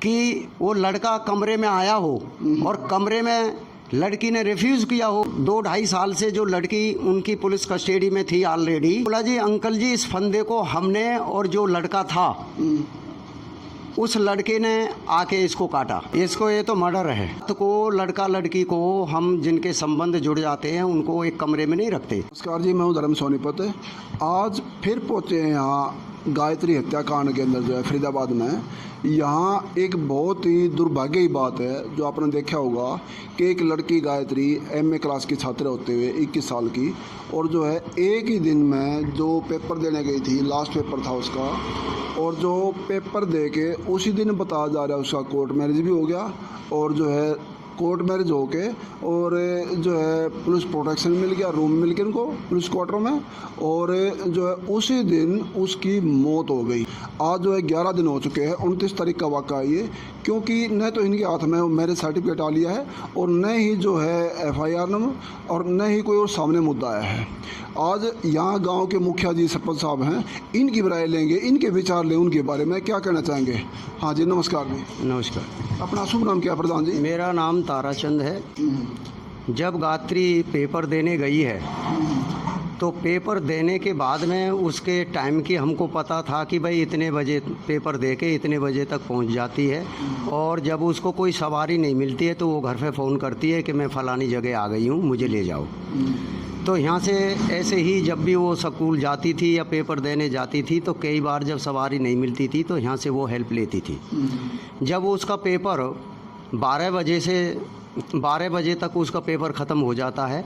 कि वो लड़का कमरे में आया हो और कमरे में लड़की ने रिफ्यूज़ किया हो। 2-2.5 साल से जो लड़की उनकी पुलिस कस्टडी में थी ऑलरेडी, बोला जी अंकल जी इस फंदे को हमने और जो लड़का था उस लड़के ने आके इसको काटा, इसको ये तो मर्डर है। तो को लड़का लड़की को हम जिनके संबंध जुड़ जाते हैं उनको एक कमरे में नहीं रखते। नमस्कार जी, मैं हूँ धर्म सोनीपत। आज फिर पहुँचे हैं यहाँ गायत्री हत्याकांड के अंदर जो है फरीदाबाद में। यहाँ एक बहुत ही दुर्भाग्य की बात है जो आपने देखा होगा कि एक लड़की गायत्री एमए क्लास की छात्र होते हुए 21 साल की, और जो है एक ही दिन में जो पेपर देने गई थी, लास्ट पेपर था उसका, और जो पेपर दे के उसी दिन बताया जा रहा है उसका कोर्ट मैरिज भी हो गया, और जो है कोर्ट मैरिज होके और जो है पुलिस प्रोटेक्शन मिल गया, रूम मिल गया उनको पुलिस क्वार्टर में, और जो है उसी दिन उसकी मौत हो गई। आज जो है 11 दिन हो चुके हैं, 29 तारीख का वाक़ा है ये, क्योंकि न तो इनके हाथ में मैरिज सर्टिफिकेट आ लिया है और न ही जो है FIR नंबर और न ही कोई और सामने मुद्दा आया है। आज यहाँ गांव के मुखिया जी सरपंच साहब हैं, इनकी राय लेंगे, इनके विचार लें उनके बारे में, क्या कहना चाहेंगे। हाँ जी, नमस्कार जी। नमस्कार। अपना शुभ नाम क्या प्रधान जी? मेरा नाम ताराचंद है। जब गायत्री पेपर देने गई है तो पेपर देने के बाद में उसके टाइम की हमको पता था कि भाई इतने बजे पेपर दे के इतने बजे तक पहुंच जाती है, और जब उसको कोई सवारी नहीं मिलती है तो वो घर पे फ़ोन करती है कि मैं फ़लानी जगह आ गई हूँ, मुझे ले जाओ। तो यहाँ से ऐसे ही जब भी वो स्कूल जाती थी या पेपर देने जाती थी तो कई बार जब सवारी नहीं मिलती थी तो यहाँ से वो हेल्प लेती थी। जब उसका पेपर 12 बजे तक उसका पेपर ख़त्म हो जाता है,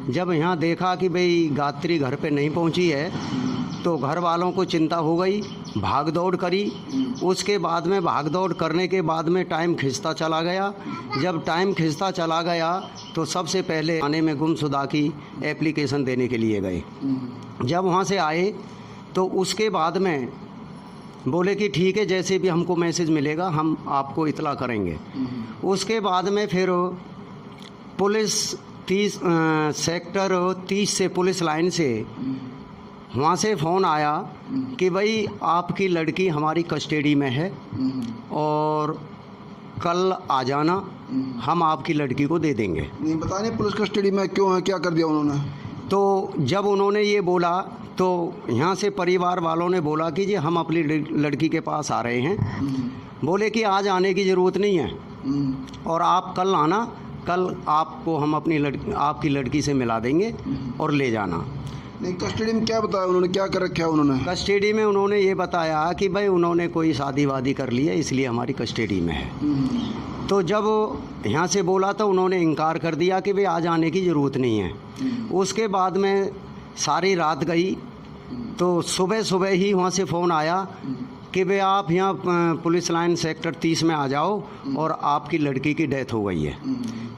जब यहाँ देखा कि भाई गायत्री घर पे नहीं पहुँची है तो घर वालों को चिंता हो गई, भाग दौड़ करी। उसके बाद में भाग दौड़ करने के बाद में टाइम खिंचता चला गया। जब टाइम खिंचता चला गया तो सबसे पहले थाने में गुमशुदा की एप्लीकेशन देने के लिए गए। जब वहाँ से आए तो उसके बाद में बोले कि ठीक है, जैसे भी हमको मैसेज मिलेगा हम आपको इतला करेंगे। उसके बाद में फिर पुलिस सेक्टर 30 से पुलिस लाइन से वहाँ से फ़ोन आया कि भाई आपकी लड़की हमारी कस्टडी में है और कल आ जाना, हम आपकी लड़की को दे देंगे। नहीं बताने पुलिस कस्टडी में क्यों है, क्या कर दिया उन्होंने? तो जब उन्होंने ये बोला तो यहाँ से परिवार वालों ने बोला कि जी हम अपनी लड़की के पास आ रहे हैं। बोले कि आज आने की ज़रूरत नहीं है और आप कल आना, कल आपको हम आपकी लड़की से मिला देंगे और ले जाना। नहीं, कस्टडी में क्या बताया उन्होंने, क्या कर रखा है उन्होंने? कस्टडी में उन्होंने ये बताया कि भाई उन्होंने कोई शादी वादी कर ली है इसलिए हमारी कस्टडी में है। तो जब यहाँ से बोला तो उन्होंने इनकार कर दिया कि भाई आज आने की ज़रूरत नहीं है। उसके बाद में सारी रात गई तो सुबह सुबह ही वहाँ से फ़ोन आया कि भाई आप यहाँ पुलिस लाइन सेक्टर 30 में आ जाओ और आपकी लड़की की डेथ हो गई है।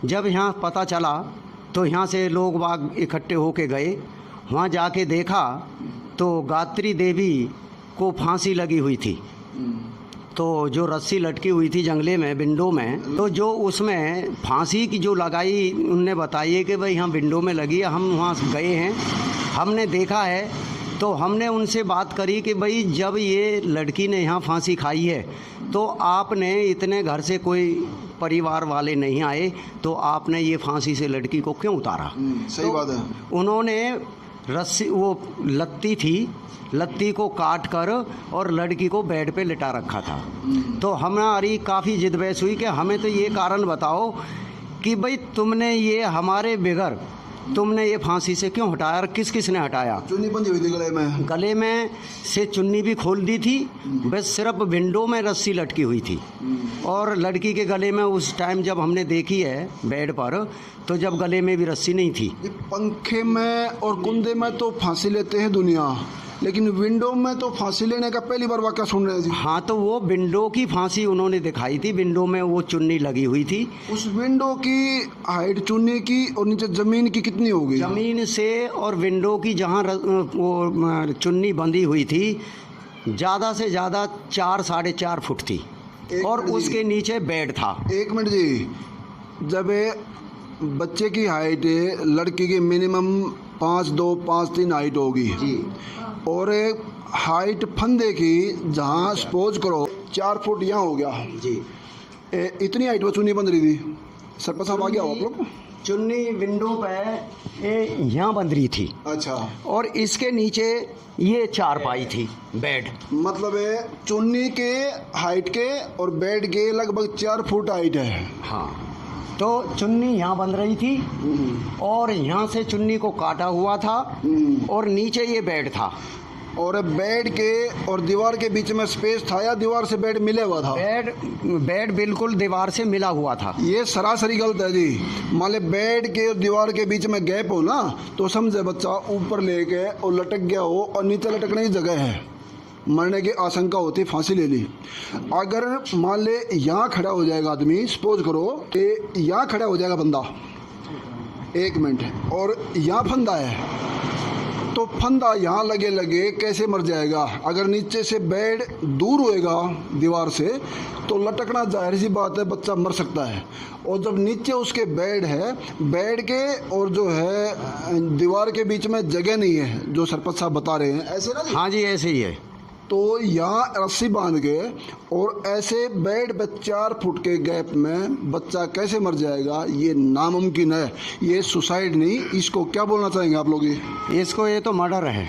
जब यहाँ पता चला तो यहाँ से लोग बाग इकट्ठे होके गए, वहाँ जाके देखा तो गायत्री देवी को फांसी लगी हुई थी। तो जो रस्सी लटकी हुई थी जंगले में विंडो में, तो जो उसमें फांसी की जो लगाई उनने बताई है कि भाई यहाँ विंडो में लगी है। हम वहाँ गए हैं, हमने देखा है, तो हमने उनसे बात करी कि भाई जब ये लड़की ने यहाँ फांसी खाई है तो आपने इतने घर से कोई परिवार वाले नहीं आए तो आपने ये फांसी से लड़की को क्यों उतारा? सही बात है। उन्होंने रस्सी, वो लत्ती थी, लत्ती को काट कर और लड़की को बेड पे लिटा रखा था। तो हमारी काफ़ी जिद बहस हुई कि हमें तो ये कारण बताओ कि भाई तुमने ये हमारे बगैर तुमने ये फांसी से क्यों हटाया और किस किस ने हटाया? चुन्नी बंधी हुई थी गले में से चुन्नी भी खोल दी थी, बस सिर्फ विंडो में रस्सी लटकी हुई थी। और लड़की के गले में उस टाइम जब हमने देखी है बेड पर तो जब गले में भी रस्सी नहीं थी। पंखे में और कुंदे में तो फांसी लेते हैं दुनिया, लेकिन विंडो में तो फांसी लेने का पहली बार वाक़या सुन रहे हैं जी। हाँ, तो वो विंडो की फांसी उन्होंने दिखाई थी, विंडो में वो चुन्नी लगी हुई थी। उस विंडो की हाइट चुन्नी की और नीचे ज़मीन की कितनी होगी? ज़मीन से और विंडो की जहाँ वो चुन्नी बंधी हुई थी ज़्यादा से ज़्यादा 4-4.5 फुट थी और उसके नीचे बेड था। 1 मिनट जी, जब बच्चे की हाइट लड़की की मिनिमम 5'2", 5'3" हाइट होगी जी, और हाइट फंदे की जहाँ सपोज करो 4 फुट यहाँ हो गया जी। इतनी हाइट में चुन्नी बंध रही थी। सरपंच साहब आ गया हो आप लोग? चुन्नी विंडो पे यहाँ बंध रही थी। अच्छा। और इसके नीचे ये चारपाई थी, बेड। मतलब चुन्नी के हाइट के और बेड के लगभग 4 फुट हाइट है। हाँ, तो चुन्नी यहाँ बंध रही थी और यहाँ से चुन्नी को काटा हुआ था और नीचे ये बेड था। और बेड के और दीवार के बीच में स्पेस था या दीवार से बेड मिले हुआ था? बेड बिल्कुल दीवार से मिला हुआ था। ये सरासरी गलत है जी। मान ले बेड के और दीवार के बीच में गैप हो ना, तो समझे बच्चा ऊपर लेके और लटक गया हो और नीचे लटकने की जगह है, मरने की आशंका होती, फांसी ले ली। अगर मान ले यहाँ खड़ा हो जाएगा आदमी, सपोज करो कि यहाँ खड़ा हो जाएगा बंदा, 1 मिनट, और यहाँ फंदा है, तो फंदा यहाँ लगे लगे कैसे मर जाएगा? अगर नीचे से बेड दूर होएगा दीवार से तो लटकना जाहिर सी बात है, बच्चा मर सकता है। और जब नीचे उसके बेड है, बेड के और जो है दीवार के बीच में जगह नहीं है, जो सरपंच साहब बता रहे हैं, ऐसे ना? हाँ जी, ऐसे ही है। तो यहाँ रस्सी बांध के और ऐसे बेड पे 4 फुट के गैप में बच्चा कैसे मर जाएगा? ये नामुमकिन है, ये सुसाइड नहीं। इसको क्या बोलना चाहेंगे आप लोग? इसको ये तो मर्डर है।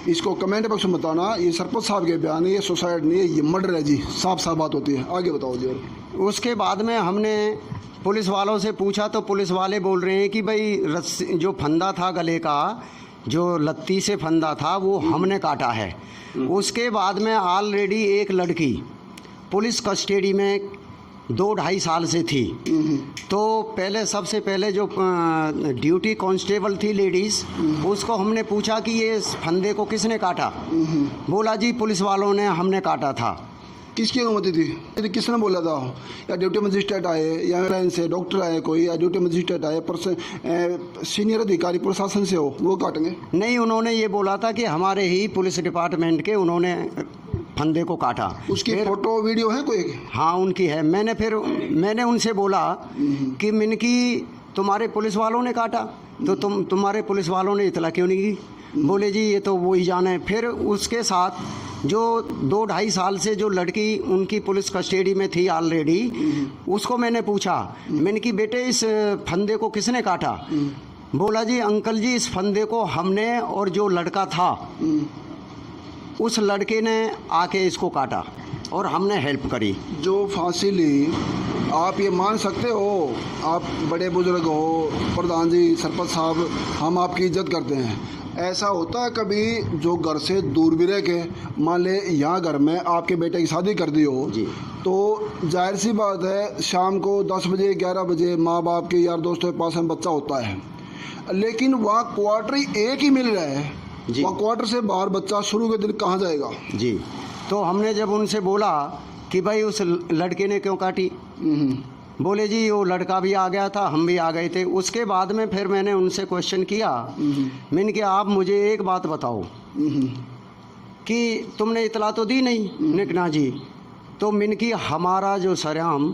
इसको कमेंट बॉक्स में बताना। ये सरपंच साहब के बयान है, ये सुसाइड नहीं है, ये मर्डर है जी। साफ साफ बात होती है। आगे बताओ जी। उसके बाद में हमने पुलिस वालों से पूछा तो पुलिस वाले बोल रहे हैं कि भाई रस्सी जो फंदा था गले का, जो लत्ती से फंदा था, वो हमने काटा है। उसके बाद में ऑलरेडी एक लड़की पुलिस कस्टडी में 2-2.5 साल से थी। तो पहले सबसे पहले जो ड्यूटी कांस्टेबल थी लेडीज़, उसको हमने पूछा कि ये फंदे को किसने काटा? बोला जी पुलिस वालों ने, हमने काटा था। किसकी अनुमति थी? यदि किसने बोला था? या ड्यूटी मजिस्ट्रेट आए, या लाइन से डॉक्टर आए कोई, या ड्यूटी मजिस्ट्रेट आए, सीनियर अधिकारी प्रशासन से हो, वो काटेंगे? नहीं, उन्होंने ये बोला था कि हमारे ही पुलिस डिपार्टमेंट के उन्होंने फंदे को काटा। उसकी फोटो वीडियो है कोई? हाँ, उनकी है। मैंने उनसे बोला कि मिनकी तुम्हारे पुलिस वालों ने काटा, तो तुम्हारे पुलिस वालों ने इतला क्यों नहीं की? बोले जी ये तो वो ही जाने। फिर उसके साथ जो 2-2.5 साल से जो लड़की उनकी पुलिस कस्टडी में थी ऑलरेडी, उसको मैंने पूछा, मैंने कि बेटे इस फंदे को किसने काटा? बोला जी अंकल जी इस फंदे को हमने और जो लड़का था उस लड़के ने आके इसको काटा और हमने हेल्प करी। जो फांसी ली, आप ये मान सकते हो, आप बड़े बुजुर्ग हो, प्रधान जी, सरपंच साहब, हम आपकी इज्जत करते हैं। ऐसा होता है कभी जो घर से दूर भी रह के, मान ले यहाँ घर में आपके बेटे की शादी कर दी हो जी, तो जाहिर सी बात है शाम को 10 बजे 11 बजे माँ बाप के यार दोस्तों के पास में बच्चा होता है, लेकिन वहाँ क्वार्टर एक ही मिल रहा है, वहाँ क्वार्टर से बाहर बच्चा शुरू के दिन कहाँ जाएगा? जी, तो हमने जब उनसे बोला कि भाई उस लड़के ने क्यों काटी, बोले जी वो लड़का भी आ गया था, हम भी आ गए थे। उसके बाद में फिर मैंने उनसे क्वेश्चन किया, मैंने कहा आप मुझे एक बात बताओ कि तुमने इतला तो दी नहीं? निकना जी। तो मैंने कि हमारा जो सरेआम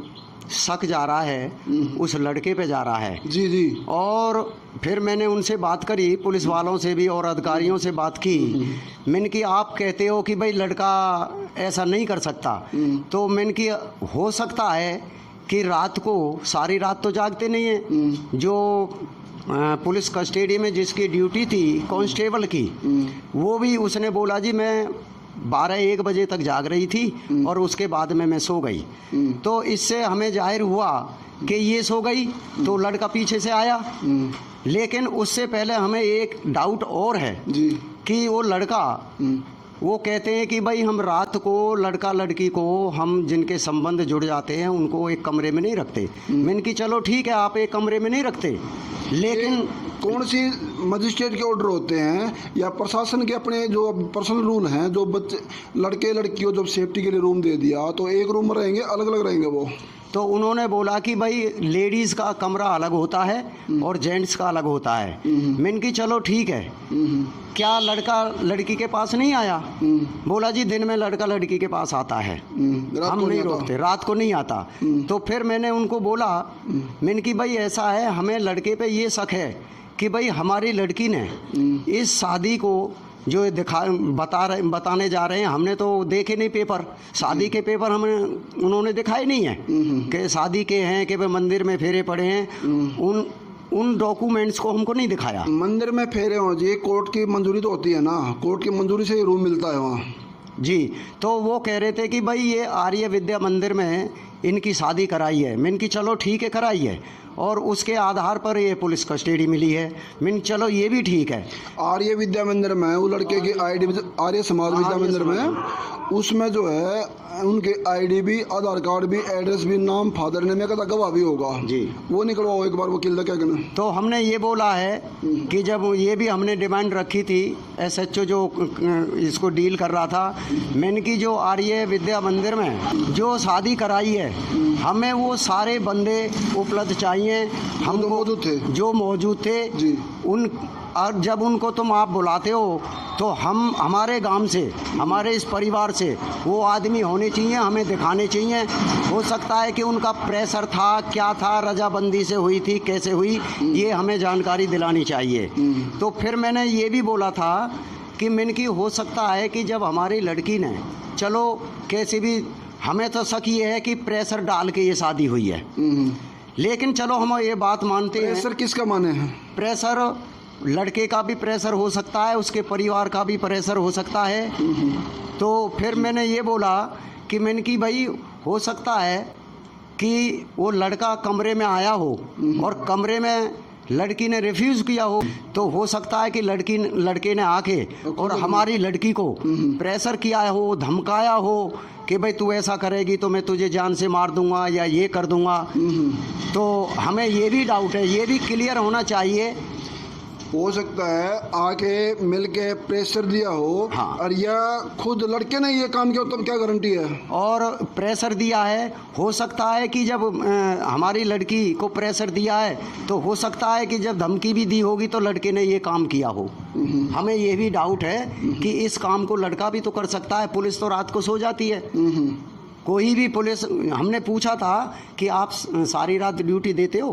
शक जा रहा है उस लड़के पे जा रहा है। जी जी। और फिर मैंने उनसे बात करी, पुलिस वालों से भी और अधिकारियों से बात की। मैंने कि आप कहते हो कि भाई लड़का ऐसा नहीं कर सकता, तो मैंने कि हो सकता है कि रात को, सारी रात तो जागते नहीं है, जो पुलिस कस्टडी में जिसकी ड्यूटी थी कांस्टेबल की, वो भी उसने बोला जी मैं 12-1 बजे तक जाग रही थी और उसके बाद में मैं सो गई। तो इससे हमें जाहिर हुआ कि ये सो गई तो लड़का पीछे से आया, लेकिन उससे पहले हमें एक डाउट और है जी कि वो लड़का, वो कहते हैं कि भाई हम रात को लड़का लड़की को, हम जिनके संबंध जुड़ जाते हैं उनको एक कमरे में नहीं रखते। मैंने कि चलो ठीक है आप एक कमरे में नहीं रखते, लेकिन कौन सी मजिस्ट्रेट के ऑर्डर होते हैं या प्रशासन के अपने जो पर्सनल रूल हैं, जो बच्चे लड़के लड़कियों जब सेफ्टी के लिए रूम दे दिया तो एक रूम में रहेंगे, अलग अलग रहेंगे वो? तो उन्होंने बोला कि भाई लेडीज़ का कमरा अलग होता है और जेंट्स का अलग होता है। मैंने कि चलो ठीक है। क्या लड़का लड़की के पास नहीं आया? बोला जी दिन में लड़का लड़की के पास आता है, हम नहीं रोकते, रात को नहीं आता। तो फिर मैंने उनको बोला, मैंने कि भाई ऐसा है, हमें लड़के पे ये शक है कि भाई हमारी लड़की ने इस शादी को जो बताने जा रहे हैं, हमने तो देखे नहीं पेपर, शादी के पेपर हमें उन्होंने दिखाए नहीं है कि शादी के हैं, कि भाई मंदिर में फेरे पड़े हैं, उन डॉक्यूमेंट्स को हमको नहीं दिखाया। मंदिर में फेरे हो जी, कोर्ट की मंजूरी तो होती है ना, कोर्ट की मंजूरी से ही रूम मिलता है वहाँ जी। तो वो कह रहे थे कि भाई ये आर्य विद्या मंदिर में इनकी शादी कराई है। मैंने कि चलो ठीक है, कराई है, और उसके आधार पर ये पुलिस कस्टडी मिली है। मैंने चलो ये भी ठीक है। आर्य विद्या मंदिर में वो लड़के की आईडी, आर्य समाज विद्या मंदिर में, उसमें जो है उनके आईडी भी, आधार कार्ड भी, एड्रेस भी, नाम, फादर नेम का गवाह भी होगा जी। वो निकलवाओ एक बार वकील का, क्या कहना। तो हमने ये बोला है कि जब ये भी हमने डिमांड रखी थी, SHO जो इसको डील कर रहा था, मैंने कि जो आर्य विद्या मंदिर में जो शादी कराई है, हमें वो सारे बंदे उपलब्ध चाहिए। हम जो मौजूद थे जी। उन, और जब उनको तुम आप बुलाते हो तो हम हमारे गांव से, हमारे इस परिवार से वो आदमी होने चाहिए, हमें दिखाने चाहिए। हो सकता है कि उनका प्रेशर था, क्या था, रजाबंदी से हुई थी, कैसे हुई, ये हमें जानकारी दिलानी चाहिए। तो फिर मैंने ये भी बोला था कि मैंने कि हो सकता है कि जब हमारी लड़की ने, चलो कैसे भी, हमें तो शक ये है कि प्रेशर डाल के ये शादी हुई है, लेकिन चलो हम ये बात मानते हैं। प्रेशर किसका माने हैं? प्रेशर लड़के का भी प्रेशर हो सकता है, उसके परिवार का भी प्रेशर हो सकता है। तो फिर मैंने ये बोला कि मैंने कि भाई हो सकता है कि वो लड़का कमरे में आया हो और कमरे में लड़की ने रिफ्यूज़ किया हो, तो हो सकता है कि लड़के ने आके और हमारी लड़की को प्रेशर किया हो, धमकाया हो कि भाई तू ऐसा करेगी तो मैं तुझे जान से मार दूंगा या ये कर दूंगा। तो हमें ये भी डाउट है, ये भी क्लियर होना चाहिए। हो सकता है आके मिलके प्रेशर दिया हो, हाँ। और या खुद लड़के ने ये काम किया, तब क्या गारंटी है? और प्रेशर दिया है, हो सकता है कि जब हमारी लड़की को प्रेशर दिया है तो हो सकता है कि जब धमकी भी दी होगी तो लड़के ने ये काम किया हो। हमें ये भी डाउट है कि इस काम को लड़का भी तो कर सकता है। पुलिस तो रात को सो जाती है, कोई भी पुलिस, हमने पूछा था कि आप सारी रात ड्यूटी देते हो,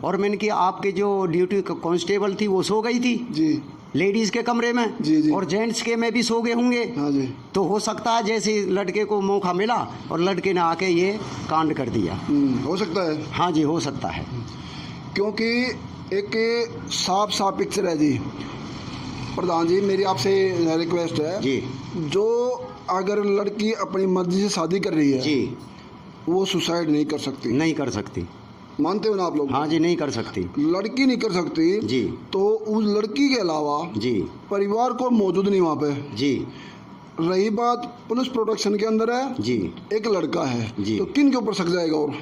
और मैंने कि आपके जो ड्यूटी कांस्टेबल थी वो सो गई थी जी, लेडीज़ के कमरे में जी। और जेंट्स के में भी सो गए होंगे। हाँ जी। तो हो सकता है जैसे लड़के को मौका मिला और लड़के ने आके ये कांड कर दिया। हो सकता है। हाँ जी, हो सकता है, क्योंकि एक साफ पिक्चर है जी। प्रधान जी, मेरी आपसे रिक्वेस्ट है जी, जो अगर लड़की अपनी मर्जी से शादी कर रही है जी, वो सुसाइड नहीं कर सकती। नहीं कर सकती। मानते हो ना आप लोग? हाँ जी, नहीं कर सकती। लड़की नहीं कर सकती जी, तो उस लड़की के अलावा जी, परिवार को मौजूद नहीं वहाँ पे। जी, रही बात पुलिस प्रोटेक्शन के अंदर है जी, एक लड़का है जी। तो किन के ऊपर सक जाएगा? और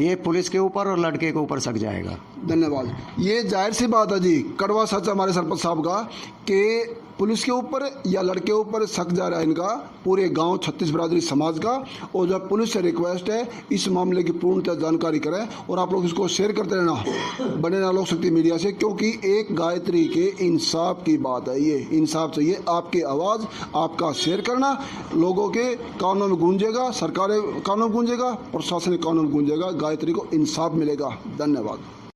ये पुलिस के ऊपर और लड़के के ऊपर सक जाएगा। धन्यवाद। ये जाहिर सी बात है जी, कड़वा सच हमारे सरपंच साहब का कि पुलिस के ऊपर या लड़के ऊपर शक जा रहा है इनका, पूरे गांव छत्तीस बरादरी समाज का। और जब पुलिस से रिक्वेस्ट है इस मामले की पूर्णतः जानकारी करें और आप लोग इसको शेयर करते रहना, बने रहना लोक शक्ति मीडिया से, क्योंकि एक गायत्री के इंसाफ की बात है। ये इंसाफ चाहिए, आपकी आवाज़, आपका शेयर करना लोगों के कानों में गूंजेगा, सरकारें कानों में गूंजेगा, प्रशासनिक कानों में गूंजेगा, गायत्री को इंसाफ मिलेगा। धन्यवाद।